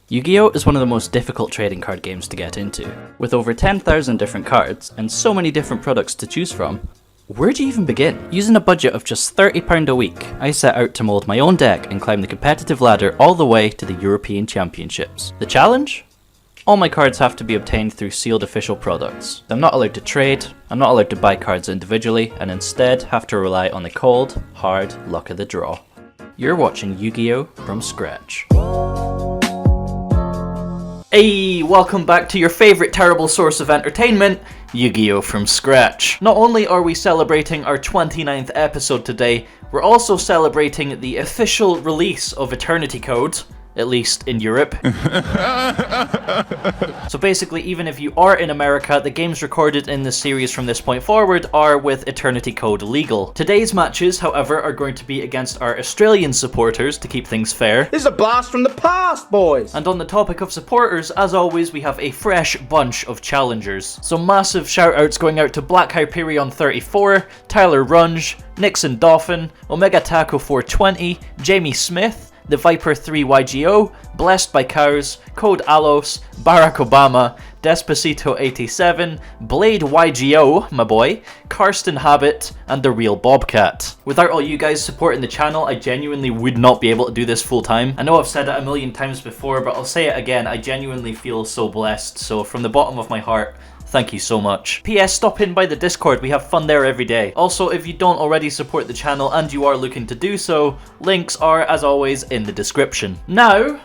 Yu-Gi-Oh is one of the most difficult trading card games to get into. With over 10,000 different cards and so many different products to choose from, where do you even begin? Using a budget of just £30 a week, I set out to mould my own deck and climb the competitive ladder all the way to the European Championships. The challenge? All my cards have to be obtained through sealed official products. I'm not allowed to trade, I'm not allowed to buy cards individually, and instead have to rely on the cold, hard luck of the draw. You're watching Yu-Gi-Oh! From scratch. Hey, welcome back to your favourite terrible source of entertainment, Yu-Gi-Oh! From scratch. Not only are we celebrating our 29th episode today, we're also celebrating the official release of Eternity Code. At least in Europe. So basically, even if you are in America, the games recorded in this series from this point forward are with Eternity Code legal. Today's matches, however, are going to be against our Australian supporters to keep things fair. This is a blast from the past, boys! And on the topic of supporters, as always, we have a fresh bunch of challengers. So massive shoutouts going out to Black Hyperion 34, Tyler Runge, Nixon Dauphin, Omega Taco 420, Jamie Smith, The Viper 3 Yugioh, Blessed by Cows, Code Alos, Barack Obama, Despacito 87, Blade Yugioh, my boy, Karsten Habit, and The Real Bobcat. Without all you guys supporting the channel, I genuinely would not be able to do this full time. I know I've said it a million times before, but I'll say it again, I genuinely feel so blessed, so from the bottom of my heart, thank you so much. PS, stop in by the Discord, we have fun there every day. Also, if you don't already support the channel and you are looking to do so, links are, as always, in the description. Now,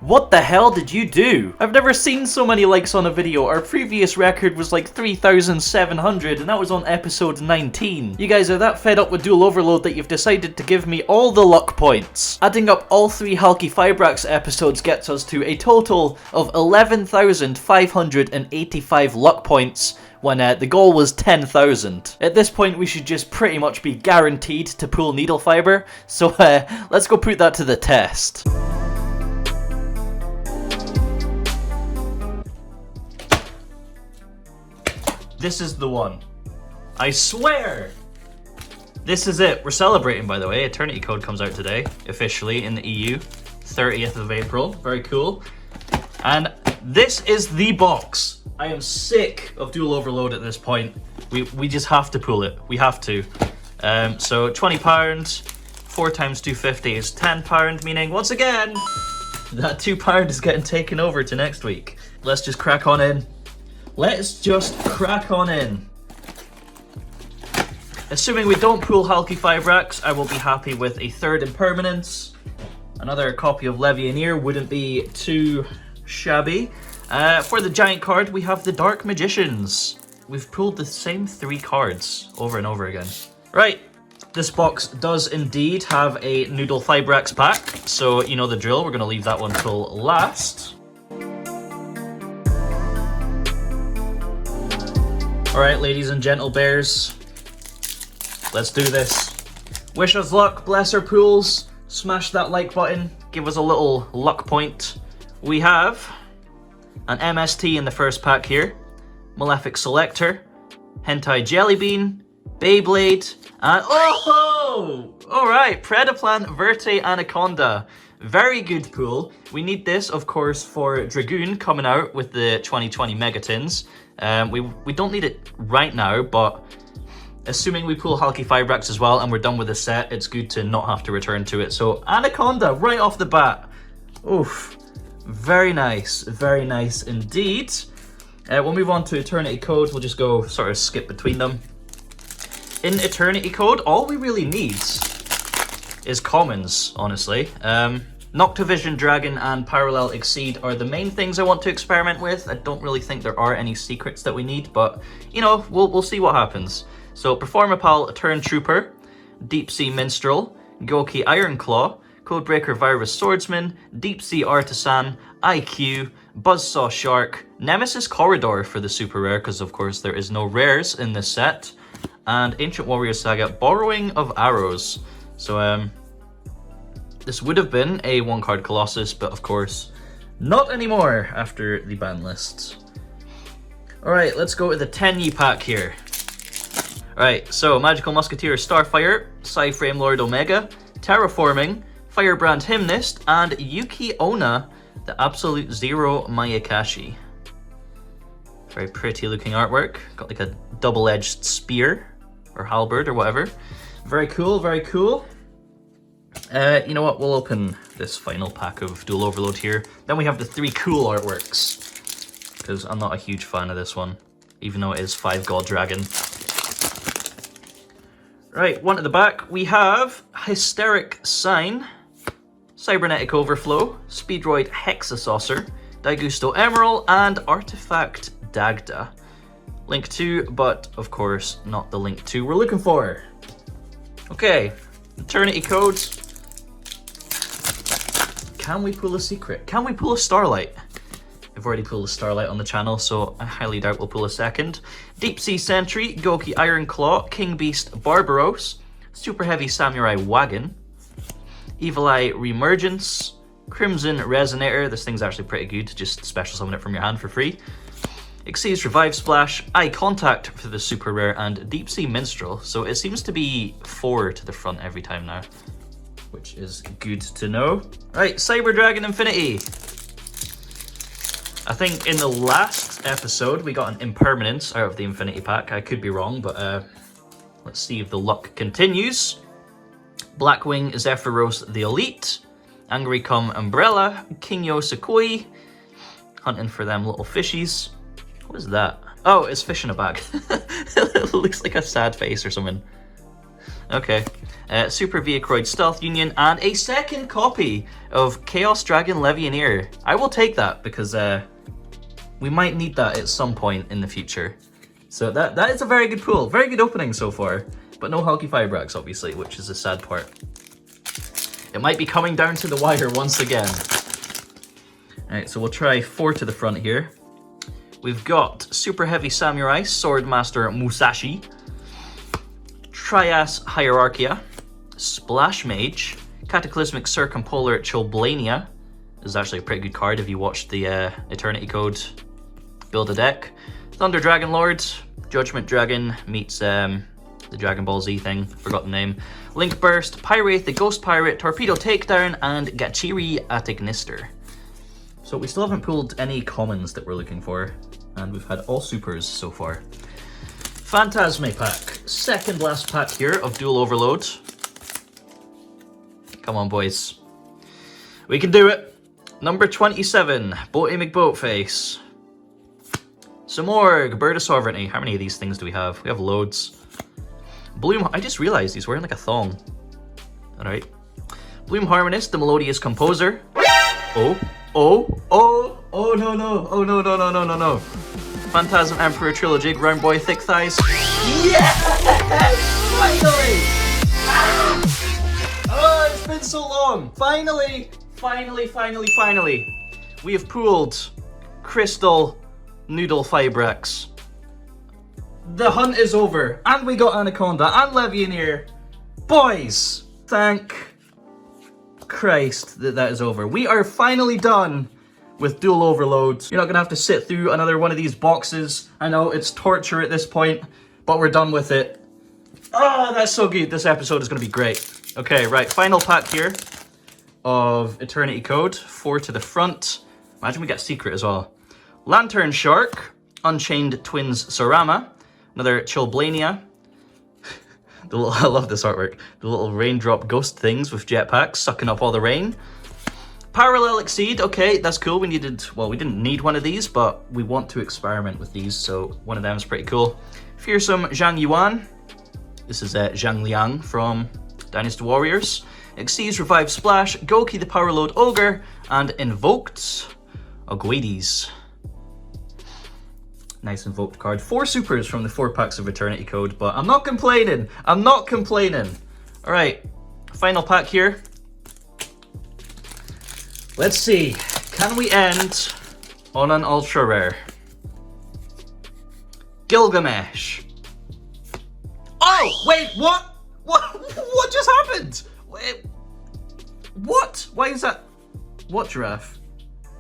what the hell did you do? I've never seen so many likes on a video. Our previous record was like 3,700 and that was on episode 19. You guys are that fed up with dual overload that you've decided to give me all the luck points. Adding up all 3 Halki Fibrax episodes gets us to a total of 11,585 luck points when the goal was 10,000. At this point we should just pretty much be guaranteed to pull needle fiber, so let's go put that to the test. This is the one. I swear! This is it. We're celebrating, by the way. Eternity Code comes out today, officially, in the EU. 30th of April. Very cool. And this is the box. I am sick of dual overload at this point. We just have to pull it. We have to. So £20, 4 times 250 is £10, meaning, once again, that £2 is getting taken over to next week. Let's just crack on in. Let's just crack on in. Assuming we don't pull Halki Fibrax, I will be happy with a 3rd Impermanence. Another copy of Levianeer wouldn't be too shabby. For the giant card, we have the Dark Magicians. We've pulled the same 3 cards over and over again. Right, this box does indeed have a Noodle Fibrax pack, so you know the drill. We're going to leave that one till last. Alright, ladies and gentle bears, let's do this. Wish us luck, bless our pools, smash that like button, give us a little luck point. We have an MST in the first pack here, Malefic Selector, Hentai Jellybean, Beyblade, and oh! Alright, Predaplant Verte Anaconda. Very good pool. We need this, of course, for Dragoon coming out with the 2020 Megatins. We don't need it right now, but assuming we pull Halki Fibrax as well and we're done with the set, it's good to not have to return to it. So Anaconda right off the bat. Oof. Very nice indeed. We'll move on to Eternity Code. We'll just go sort of skip between them. In Eternity Code, all we really need is commons, honestly. Noctavision Dragon and Parallel Exceed are the main things I want to experiment with. I don't really think there are any secrets that we need, but, you know, we'll see what happens. So, Performapal Turn Trooper, Deep Sea Minstrel, Goki Ironclaw, Codebreaker Virus Swordsman, Deep Sea Artisan, IQ, Buzzsaw Shark, Nemesis Corridor for the super rare, because of course there is no rares in this set, and Ancient Warrior Saga Borrowing of Arrows. So, this would have been a 1-card Colossus, but of course, not anymore after the ban list. Alright, let's go to the 10 pack here. Alright, so Magical Musketeer Starfire, Psyframe Lord Omega, Terraforming, Firebrand Hymnist, and Yuki Onna the Absolute Zero Mayakashi. Very pretty looking artwork. Got like a double-edged spear or halberd or whatever. Very cool, very cool. You know what? We'll open this final pack of Dual Overload here. Then we have the 3 cool artworks, because I'm not a huge fan of this one, even though it is 5 Guardragon. Right, one at the back. We have Hysteric Sign, Cybernetic Overflow, Speedroid Hexasaucer, Daigusto Emerald, and Artifact Dagda. Link 2, but of course not the Link 2 we're looking for. Okay, Eternity Code. Can we pull a secret? Can we pull a Starlight? I've already pulled a Starlight on the channel, so I highly doubt we'll pull a second. Deep Sea Sentry, Goki Iron Claw, King Beast Barbaros, Super Heavy Samurai Wagon, Evil Eye Reemergence, Crimson Resonator, this thing's actually pretty good, just special summon it from your hand for free. Xyz Revive Splash, Eye Contact for the super rare, and Deep Sea Minstrel. So it seems to be 4 to the front every time now, which is good to know. Right, Cyber Dragon Infinity. I think in the last episode we got an Impermanence out of the Infinity pack. I could be wrong, but let's see if the luck continues. Blackwing Zephyros the Elite, Angry Come Umbrella, Kingyo Sekoi, hunting for them little fishies. What is that? Oh, it's fish in a bag. It looks like a sad face or something. Okay. Super Viacroid Stealth Union, and a second copy of Chaos Dragon Legionnaire. I will take that because we might need that at some point in the future. So that is a very good pull. Very good opening so far. But no Hulky Firebrax, obviously, which is a sad part. It might be coming down to the wire once again. Alright, so we'll try 4 to the front here. We've got Super Heavy Samurai, Swordmaster Musashi, Trias Hierarchia, Splash Mage, Cataclysmic Circumpolar Chilblania. This is actually a pretty good card if you watched the Eternity Code build a deck. Thunder Dragon Lord, Judgment Dragon meets the Dragon Ball Z thing, forgot the name. Link Burst, Pyrate the Ghost Pirate, Torpedo Takedown, and Gachiri Atignister. So we still haven't pulled any commons that we're looking for, and we've had all supers so far. Phantasme pack, second last pack here of Dual Overload. Come on, boys. We can do it. Number 27, Boaty McBoatface. Samorg, Bird of Sovereignty. How many of these things do we have? We have loads. Bloom, I just realized he's wearing like a thong. Alright. Bloom Harmonist, the Melodious Composer. Oh no, no. Phantasm Emperor Trilogy, Round Boy Thick Thighs. Yes! Finally! Oh, it's been so long. Finally. We have pulled Crystal Noodle Fibrax. The hunt is over, and we got Anaconda and Legionnaire. Boys, thank Christ that is over. We are finally done with Dual Overload. You're not gonna have to sit through another one of these boxes. I know it's torture at this point, but we're done with it. Oh, that's so good. This episode is gonna be great. Okay, right, final pack here of Eternity Code, 4 to the front. Imagine we get Secret as well. Lantern Shark, Unchained Twins Sorama, another Chilblania. I love this artwork. The little raindrop ghost things with jetpacks sucking up all the rain. Parallel Exceed, okay, that's cool. We didn't need one of these, but we want to experiment with these, so one of them is pretty cool. Fearsome Zhang Yuan. This is Zhang Liang from Dynasty Warriors. Xyz Revive Splash, Goki the Powerload Ogre, and Invoked Ogwades. Nice Invoked card. 4 supers from the 4 packs of Eternity Code, but I'm not complaining. Alright, final pack here. Let's see, can we end on an ultra rare? Gilgamesh. Oh, wait, what? What just happened? Wait, what? Why is that? What giraffe?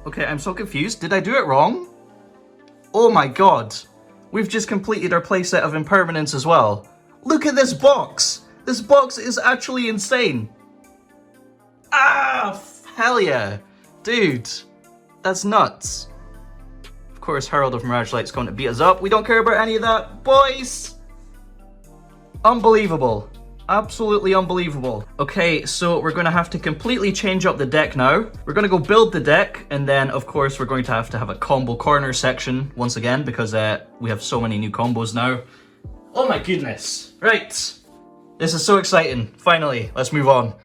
Okay, I'm so confused. Did I do it wrong? Oh my god. We've just completed our playset of Impermanence as well. Look at this box. This box is actually insane. Ah, hell yeah. Dude, That's nuts. Of course, Herald of Mirage Light's going to beat us up. We don't care about any of that, boys. Unbelievable. Absolutely unbelievable. Okay, so we're going to have to completely change up the deck now. We're going to go build the deck, and then, of course, we're going to have a combo corner section once again, because we have so many new combos now. Oh my goodness. Right. This is so exciting. Finally, let's move on.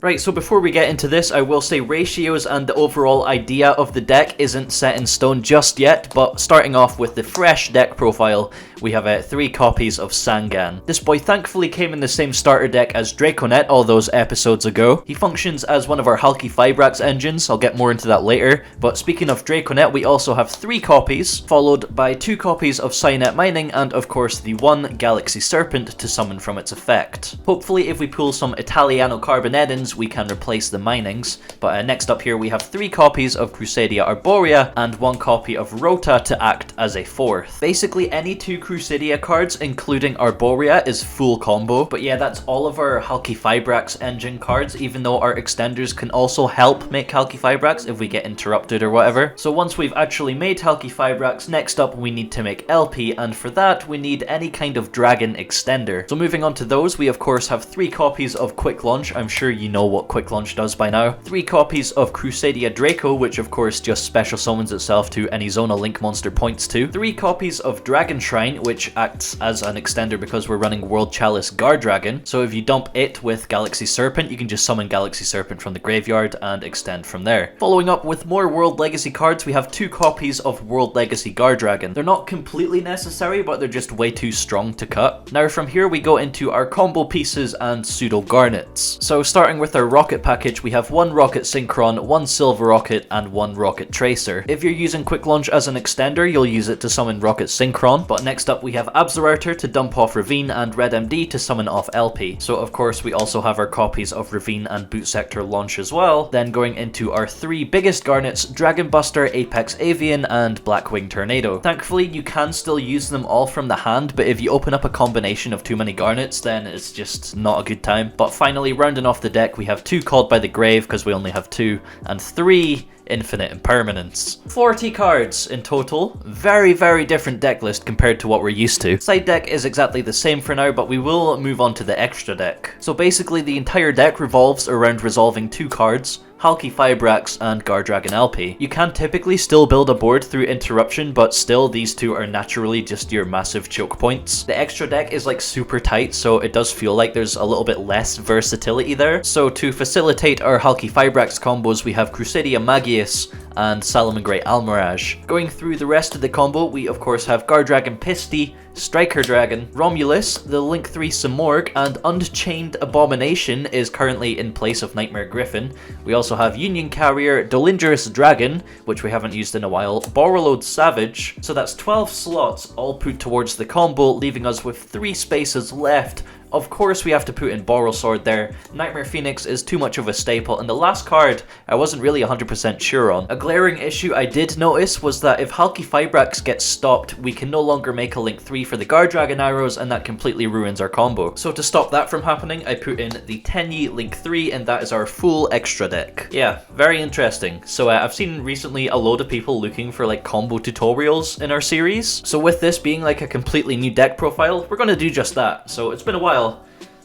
Right, so before we get into this, I will say ratios and the overall idea of the deck isn't set in stone just yet, but starting off with the fresh deck profile, we have 3 copies of Sangan. This boy thankfully came in the same starter deck as Draconnet all those episodes ago. He functions as one of our Halki Fibrax engines, I'll get more into that later, but speaking of Draconnet, we also have 3 copies, followed by 2 copies of Cynet Mining, and of course the 1 Galaxy Serpent to summon from its effect. Hopefully if we pull some Italiano Carboneddins, we can replace the minings, but next up here we have 3 copies of Crusadia Arboria and 1 copy of Rota to act as a 4th. Basically any 2 Crusadia cards, including Arboria, is full combo, but yeah, that's all of our Halki Fibrax engine cards, even though our extenders can also help make Halki Fibrax if we get interrupted or whatever. So once we've actually made Halki Fibrax, next up we need to make LP, and for that we need any kind of dragon extender. So moving on to those, we of course have 3 copies of Quick Launch. I'm sure you know what Quick Launch does by now. 3 copies of Crusadia Draco, which of course just special summons itself to any zone a link monster points to. 3 copies of Dragon Shrine, which acts as an extender because we're running World Chalice Guardragon. So if you dump it with Galaxy Serpent, you can just summon Galaxy Serpent from the graveyard and extend from there. Following up with more World Legacy cards, we have 2 copies of World Legacy Guardragon. They're not completely necessary, but they're just way too strong to cut. Now from here we go into our combo pieces and pseudo garnets. So starting with our Rokket package, we have 1 Rokket Synchron, 1 Silverrokket, and 1 Rokket Tracer. If you're using Quick Launch as an extender, you'll use it to summon Rokket Synchron, but next up we have Absorouter to dump off Ravine and Red MD to summon off LP. So of course we also have our copies of Ravine and Boot Sector Launch as well. Then going into our 3 biggest garnets, Dragon Buster, Apex Avian, and Blackwing Tornado. Thankfully you can still use them all from the hand, but if you open up a combination of too many garnets, then it's just not a good time. But finally, rounding off the deck, we have 2 Called by the Grave, because we only have 2, and 3 Infinite Impermanence. 40 cards in total. Very, very different deck list compared to what we're used to. Side deck is exactly the same for now, but we will move on to the extra deck. So basically the entire deck revolves around resolving 2 cards, Halki Fibrax and Guardragon LP. You can typically still build a board through interruption, but still these 2 are naturally just your massive choke points. The extra deck is like super tight, so it does feel like there's a little bit less versatility there. So to facilitate our Halki Fibrax combos, we have Crusadia Magius and Salamangreat Almirage. Going through the rest of the combo, we of course have Guardragon Pisty, Striker Dragon, Romulus, the Link 3 Simorgh, and Unchained Abomination is currently in place of Nightmare Griffin. We also have Union Carrier, Dolingerous Dragon, which we haven't used in a while, Borrelode Savage. So that's 12 slots all put towards the combo, leaving us with 3 spaces left. Of course we have to put in Borrelsword there. Nightmare Phoenix is too much of a staple, and the last card I wasn't really 100% sure on. A glaring issue I did notice was that if Halki Fibrax gets stopped, we can no longer make a Link 3 for the Guardragon arrows, and that completely ruins our combo. So to stop that from happening, I put in the Tenyi Link 3, and that is our full extra deck. Yeah, very interesting. So I've seen recently a load of people looking for like combo tutorials in our series. So with this being like a completely new deck profile, we're gonna do just that. So it's been a while,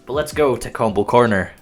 but let's go to Combo Corner.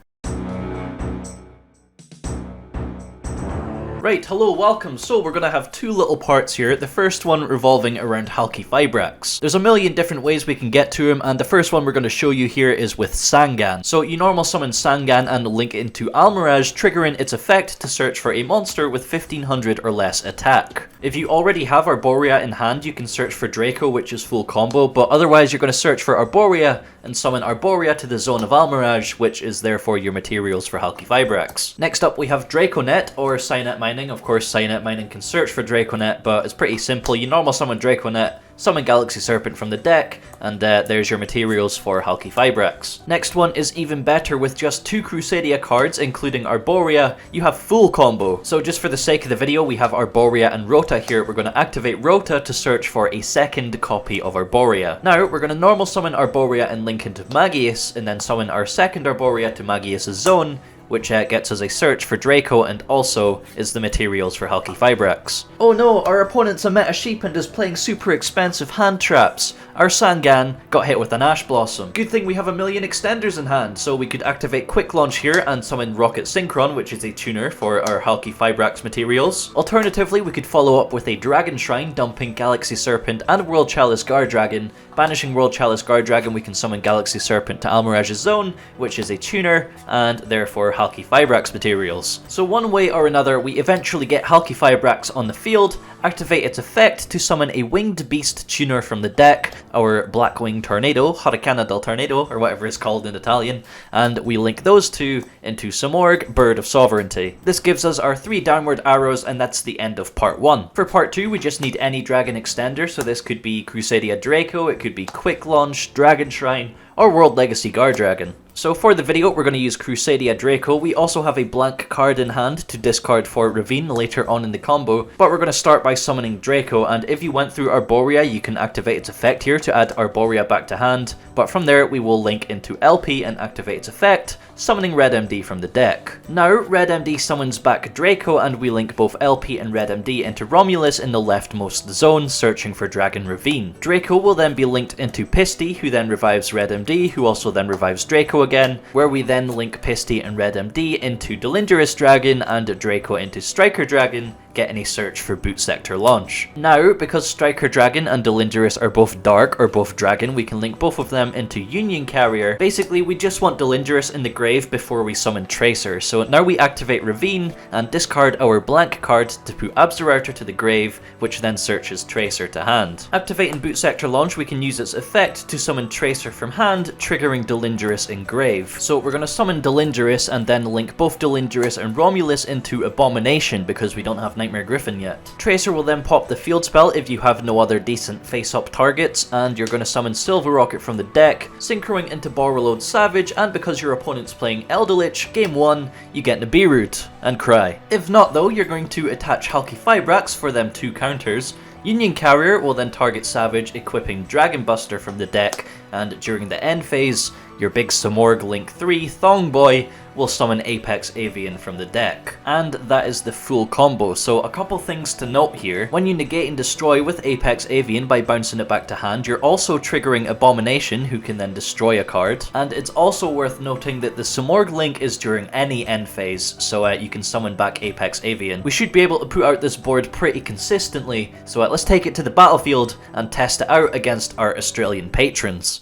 Right, hello, welcome. So we're gonna have 2 little parts here. The first one revolving around Halki Fibrax. There's a million different ways we can get to him, and the first one we're gonna show you here is with Sangan. So you normal summon Sangan and link into Almirage, triggering its effect to search for a monster with 1500 or less attack. If you already have Arboria in hand, you can search for Draco, which is full combo, but otherwise you're gonna search for Arboria and summon Arboria to the zone of Almirage, which is therefore your materials for Halki Fibrax. Next up we have Draconnet, or Cynet Mining. Of course, Cynet Mining can search for Draconnet, but it's pretty simple. You normal summon Draconnet, summon Galaxy Serpent from the deck, and there's your materials for Halki Fibrax. Next one is even better. With just 2 Crusadia cards, including Arboria, you have full combo. So just for the sake of the video, we have Arboria and Rota here. We're going to activate Rota to search for a second copy of Arboria. Now, we're going to normal summon Arboria and link into Magius, and then summon our second Arboria to Magius' zone, which gets us a search for Draco and also is the materials for Halqifibrax. Oh no, our opponent's a meta sheep and is playing super expensive hand traps. Our Sangan got hit with an Ash Blossom. Good thing we have a million extenders in hand, so we could activate Quick Launch here and summon Rokket Synchron, which is a tuner for our Halqifibrax materials. Alternatively, we could follow up with a Dragon Shrine, dumping Galaxy Serpent and World Chalice Guardragon. Banishing World Chalice Guardragon, we can summon Galaxy Serpent to Almirage's Zone, which is a tuner, and therefore Halqifibrax materials. So one way or another, we eventually get Halqifibrax on the field, activate its effect to summon a Winged Beast tuner from the deck, our Blackwing Tornado, Hurricane del Tornado, or whatever it's called in Italian, and we link those two into Simorgh, Bird of Sovereignty. This gives us our 3 downward arrows, and that's the end of part 1. For part 2, we just need any dragon extender, so this could be Crusadia Draco, it could be Quick Launch, Dragon Shrine, or World Legacy Guardragon. So for the video, we're going to use Crusadia Draco. We also have a blank card in hand to discard for Ravine later on in the combo, but we're going to start by summoning Draco, and if you went through Arboria, you can activate its effect here to add Arboria back to hand, but from there we will link into LP and activate its effect, summoning Red MD from the deck. Now, Red MD summons back Draco, and we link both LP and Red MD into Romulus in the leftmost zone, searching for Dragon Ravine. Draco will then be linked into Pisty, who then revives Red MD, who also then revives Draco again, where we then link Pisty and Red MD into Delindorous Dragon and Draco into Striker Dragon, getting a search for Boot Sector launch. Now, because Striker Dragon and Delindorous are both dark or both dragon, we can link both of them into Union Carrier. Basically, we just want Delindorous in the grave before we summon Tracer, so now we activate Ravine and discard our blank card to put Absorouter to the grave, which then searches Tracer to hand. Activating Boot Sector launch, we can use its effect to summon Tracer from hand, triggering Delindorous in grave. So we're going to summon Delindorous and then link both Delindorous and Romulus into Abomination because we don't have Nightmare Griffin yet. Tracer will then pop the field spell if you have no other decent face-up targets, and you're going to summon Silverrokket from the deck, synchroing into Borreload Savage, and because your opponent's playing Eldritch, game 1, you get Nibiru and cry. If not though, you're going to attach Halqifibrax for them 2 counters. Union Carrier will then target Savage, equipping Dragon Buster from the deck, and during the end phase, your big Simorgh Link 3 Thong Boy will summon Apex Avian from the deck. And that is the full combo, so a couple things to note here. When you negate and destroy with Apex Avian by bouncing it back to hand, you're also triggering Abomination, who can then destroy a card. And it's also worth noting that the Simorgh Link is during any end phase, so you can summon back Apex Avian. We should be able to put out this board pretty consistently, so let's take it to the battlefield and test it out against our Australian patrons.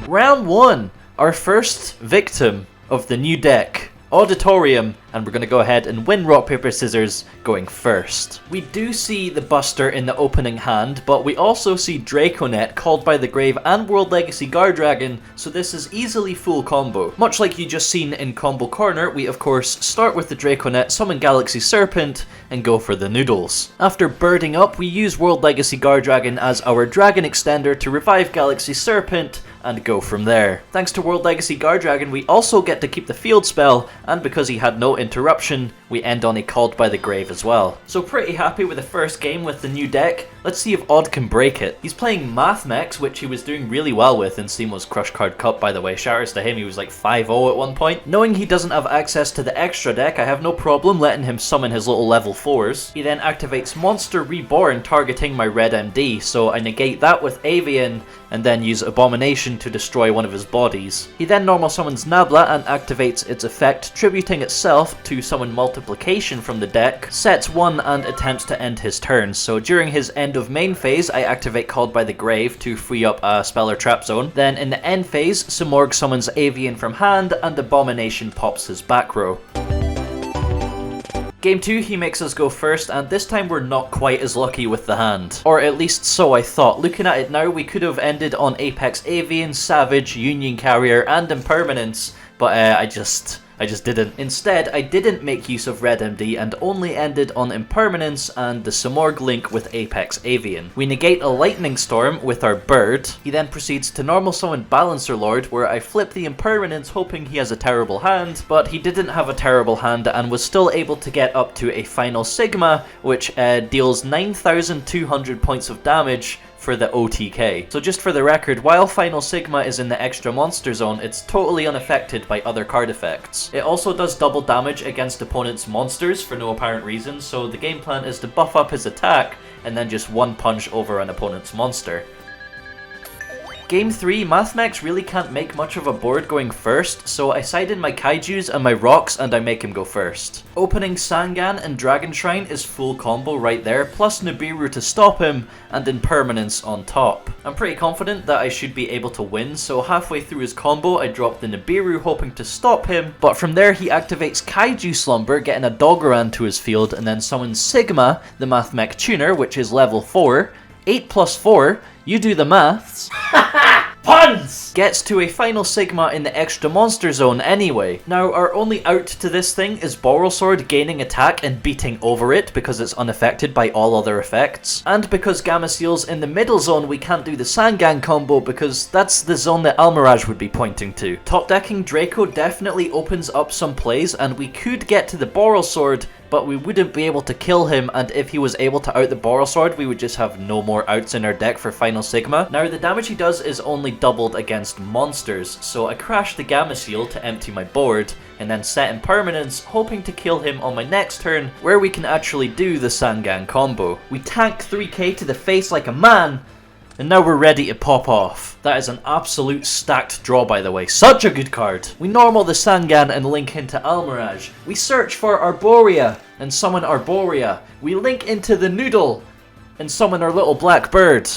Round 1, our first victim of the new deck, Auditorium, and we're going to go ahead and win rock, paper, scissors going first. We do see the Buster in the opening hand, but we also see Draconnet, Called by the Grave, and World Legacy Guardragon, so this is easily full combo. Much like you just seen in Combo Corner, we of course start with the Draconnet, summon Galaxy Serpent, and go for the noodles. After birding up, we use World Legacy Guardragon as our Dragon Extender to revive Galaxy Serpent, and go from there. Thanks to World Legacy Guardragon, we also get to keep the field spell, and because he had no interruption, we end on a Called by the Grave as well. So pretty happy with the first game with the new deck. Let's see if Odd can break it. He's playing METHMACHS, which he was doing really well with in Seamo's Crush Card Cup, by the way. Shoutouts to him, he was like 5-0 at one point. Knowing he doesn't have access to the extra deck, I have no problem letting him summon his little level 4s. He then activates Monster Reborn, targeting my Red MD, so I negate that with Avian, and then use Abomination to destroy one of his bodies. He then normal summons Nabla and activates its effect, tributing itself to summon Multiplication from the deck, sets 1 and attempts to end his turn. So during his end of main phase, I activate Called by the Grave to free up a spell or trap zone. Then in the end phase, Simorgh summons Avian from hand and Abomination pops his back row. Game 2, he makes us go first, and this time we're not quite as lucky with the hand. Or at least so I thought. Looking at it now, we could have ended on Apex Avian, Savage, Union Carrier, and Impermanence, but I just didn't. Instead, I didn't make use of Red MD and only ended on Impermanence and the Simorgh Link with Apex Avian. We negate a Lightning Storm with our bird. He then proceeds to normal summon Balancer Lord, where I flip the Impermanence hoping he has a terrible hand, but he didn't have a terrible hand and was still able to get up to a final Sigma, which deals 9,200 points of damage for the OTK. So just for the record, while Final Sigma is in the extra monster zone, it's totally unaffected by other card effects. It also does double damage against opponents' monsters for no apparent reason, so the game plan is to buff up his attack and then just one punch over an opponent's monster. Game 3, METHMACHS really can't make much of a board going first, so I side in my Kaijus and my rocks and I make him go first. Opening Sangan and Dragon Shrine is full combo right there, plus Nibiru to stop him, and Impermanence on top. I'm pretty confident that I should be able to win, so halfway through his combo I drop the Nibiru hoping to stop him, but from there he activates Kaiju Slumber, getting a Dogoran to his field, and then summons Sigma, the METHMACH tuner, which is level 4. 8 plus 4, you do the maths. Puns! Gets to a Final Sigma in the extra monster zone anyway. Now, our only out to this thing is Borrelsword gaining attack and beating over it because it's unaffected by all other effects. And because Gamaseal's in the middle zone, we can't do the Sangan combo because that's the zone that Almiraj would be pointing to. Top decking Draco definitely opens up some plays and we could get to the Borrelsword, but we wouldn't be able to kill him, and if he was able to out the Borrelsword, we would just have no more outs in our deck for Final Sigma. Now, the damage he does is only doubled against monsters, so I crash the Gamaseal to empty my board, and then set Impermanence, hoping to kill him on my next turn, where we can actually do the Sangan combo. We tank 3k to the face like a man, and now we're ready to pop off. That is an absolute stacked draw, by the way. Such a good card. We normal the Sangan and link into Almiraj. We search for Arboria and summon Arboria. We link into the Noodle and summon our little black bird.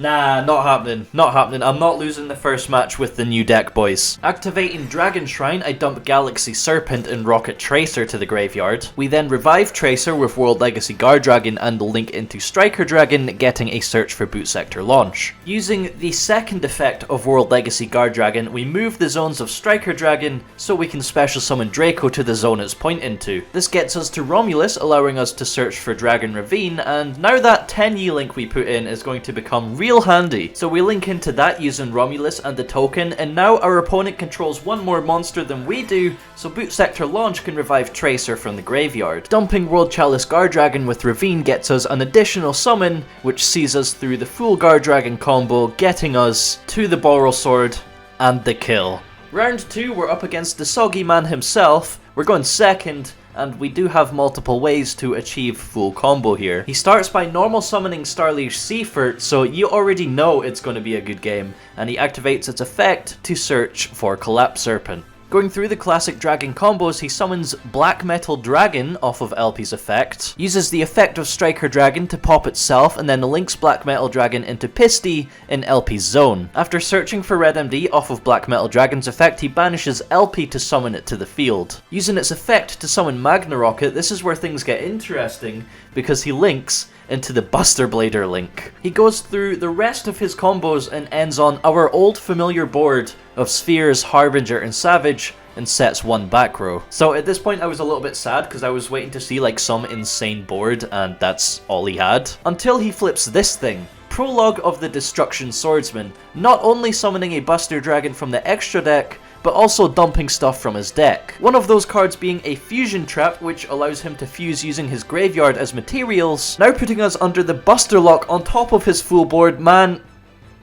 Nah, not happening. Not happening. I'm not losing the first match with the new deck, boys. Activating Dragon Shrine, I dump Galaxy Serpent and Rokket Tracer to the graveyard. We then revive Tracer with World Legacy Guardragon and link into Striker Dragon, getting a search for boot sector launch. Using the second effect of World Legacy Guardragon, we move the zones of Striker Dragon so we can special summon Draco to the zone it's pointing to. This gets us to Romulus, allowing us to search for Dragon Ravine, and now that 10-yi link we put in is going to become real handy. So we link into that using Romulus and the token, and now our opponent controls one more monster than we do, so boot sector launch can revive Tracer from the graveyard. Dumping World Chalice Guardragon with Ravine gets us an additional summon, which sees us through the full Guardragon combo, getting us to the Borrelsword and the kill. Round 2, we're up against the Soggy Man himself. We're going second, and we do have multiple ways to achieve full combo here. He starts by normal summoning Starliege Seafort, so you already know it's going to be a good game, and he activates its effect to search for Collapse Serpent. Going through the classic dragon combos, he summons Black Metal Dragon off of LP's effect, uses the effect of Striker Dragon to pop itself, and then links Black Metal Dragon into Pisty in LP's zone. After searching for Red MD off of Black Metal Dragon's effect, he banishes LP to summon it to the field. Using its effect to summon Magna Rokket, this is where things get interesting, because he links into the Buster Blader link. He goes through the rest of his combos and ends on our old familiar board of Spheres, Harbinger, and Savage, and sets one back row. So at this point I was a little bit sad because I was waiting to see like some insane board, and that's all he had. Until he flips this thing. Prologue of the Destruction Swordsman, not only summoning a Buster Dragon from the extra deck, but also dumping stuff from his deck. One of those cards being a Fusion Trap, which allows him to fuse using his graveyard as materials, now putting us under the Buster Lock on top of his full board. Man,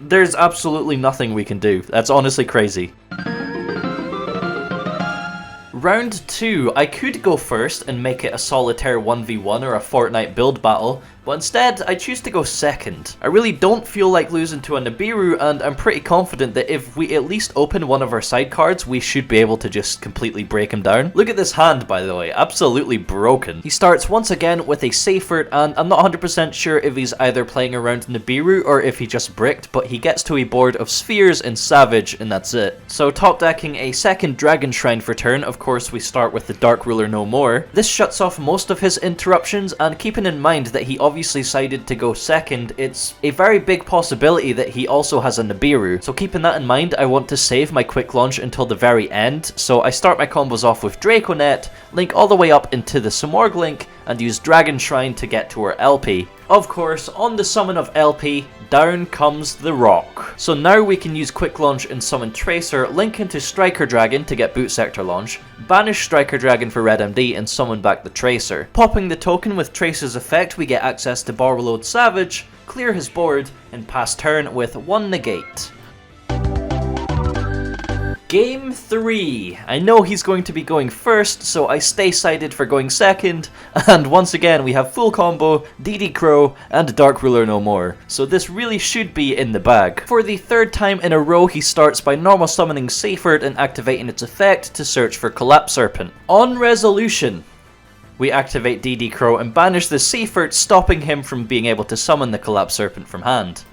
there's absolutely nothing we can do. That's honestly crazy. Round 2, I could go first and make it a solitaire 1v1 or a Fortnite build battle, but instead I choose to go second. I really don't feel like losing to a Nibiru, and I'm pretty confident that if we at least open one of our side cards, we should be able to just completely break him down. Look at this hand, by the way, absolutely broken. He starts once again with a Seifert, and I'm not 100% sure if he's either playing around Nibiru or if he just bricked, but he gets to a board of Spheres and Savage, and that's it. So top decking a second Dragon Shrine for turn. Of course we start with the Dark Ruler no more. This shuts off most of his interruptions, and keeping in mind that he obviously decided to go second, it's a very big possibility that he also has a Nibiru. So keeping that in mind, I want to save my quick launch until the very end, so I start my combos off with Draconnet, link all the way up into the Simorgh link, and use Dragon Shrine to get to our LP. Of course, on the summon of LP, down comes the rock. So now we can use Quick Launch and summon Tracer, link into Striker Dragon to get Boot Sector Launch, banish Striker Dragon for Red MD and summon back the Tracer. Popping the token with Tracer's effect, we get access to Borreload Savage, clear his board, and pass turn with 1 negate. Game 3. I know he's going to be going first, so I stay sided for going second, and once again we have full combo, DD Crow, and Dark Ruler no more, so this really should be in the bag. For the 3rd time in a row, he starts by normal summoning Seyfert and activating its effect to search for Collapse Serpent. On resolution, we activate DD Crow and banish the Seyfert, stopping him from being able to summon the Collapse Serpent from hand.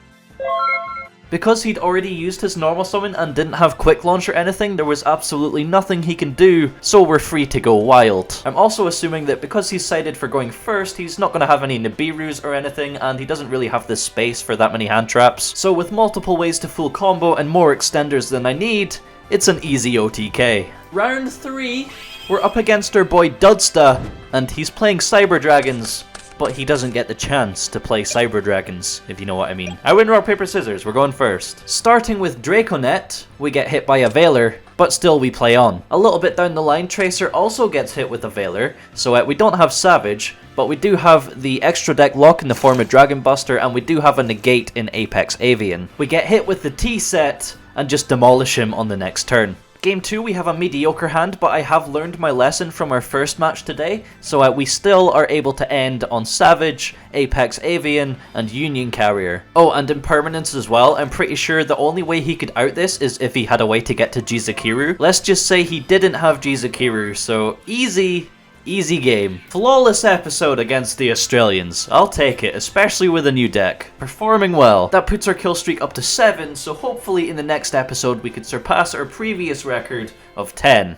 Because he'd already used his normal summon and didn't have Quick Launch or anything, there was absolutely nothing he can do, so we're free to go wild. I'm also assuming that because he's sided for going first, he's not going to have any Nibiru's or anything, and he doesn't really have the space for that many hand traps. So with multiple ways to full combo and more extenders than I need, it's an easy OTK. Round 3, we're up against our boy Dudsta, and he's playing Cyber Dragons. But he doesn't get the chance to play Cyber Dragons, if you know what I mean. I win rock, paper, scissors, we're going first. Starting with Draconnet, we get hit by a Veiler, but still we play on. A little bit down the line, Tracer also gets hit with a Veiler, so we don't have Savage, but we do have the extra deck lock in the form of Dragon Buster, and we do have a negate in Apex Avian. We get hit with the T-set, and just demolish him on the next turn. Game 2, we have a mediocre hand, but I have learned my lesson from our first match today, so we still are able to end on Savage, Apex Avian, and Union Carrier. Oh, and Impermanence as well. I'm pretty sure the only way he could out this is if he had a way to get to Jizakiru. Let's just say he didn't have Jizakiru, so easy game. Flawless episode against the Australians. I'll take it, especially with a new deck. Performing well. That puts our kill streak up to 7, so hopefully in the next episode we could surpass our previous record of 10.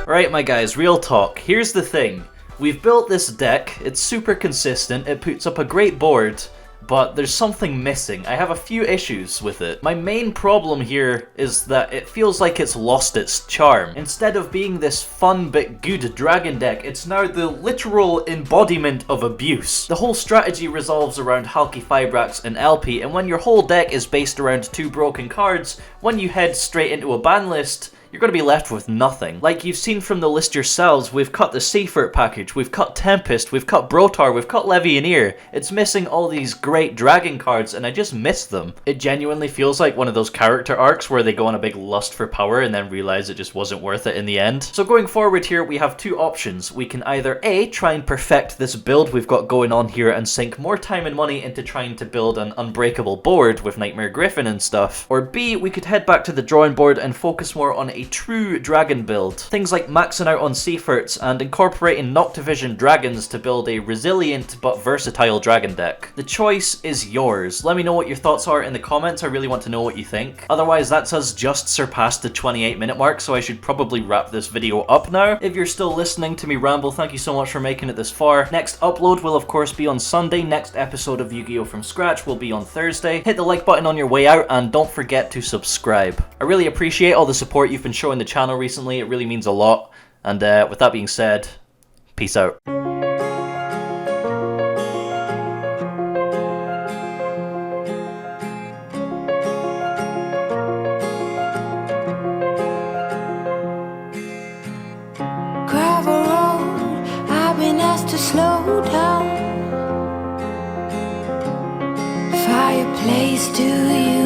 Right, my guys, real talk. Here's the thing. We've built this deck, it's super consistent, it puts up a great board, but there's something missing. I have a few issues with it. My main problem here is that it feels like it's lost its charm. Instead of being this fun but good dragon deck, it's now the literal embodiment of abuse. The whole strategy revolves around Halki Fibrax and LP, and when your whole deck is based around 2 broken cards, when you head straight into a ban list, you're going to be left with nothing. Like you've seen from the list yourselves, we've cut the Seyfert package, we've cut Tempest, we've cut Brotar, we've cut Levianeer. It's missing all these great dragon cards, and I just miss them. It genuinely feels like one of those character arcs where they go on a big lust for power and then realize it just wasn't worth it in the end. So going forward here, we have 2 options. We can either A, try and perfect this build we've got going on here and sink more time and money into trying to build an unbreakable board with Nightmare Griffin and stuff. Or B, we could head back to the drawing board and focus more on a true dragon build. Things like maxing out on Seyferts and incorporating Noctivision dragons to build a resilient but versatile dragon deck. The choice is yours. Let me know what your thoughts are in the comments. I really want to know what you think. Otherwise, that's us just surpassed the 28-minute mark, so I should probably wrap this video up now. If you're still listening to me ramble, thank you so much for making it this far. Next upload will of course be on Sunday. Next episode of Yu-Gi-Oh! From Scratch will be on Thursday. Hit the like button on your way out and don't forget to subscribe. I really appreciate all the support you've been showing the channel recently. It really means a lot. And with that being said, peace out. Gravel road, I've been asked to slow down. Fireplace, do you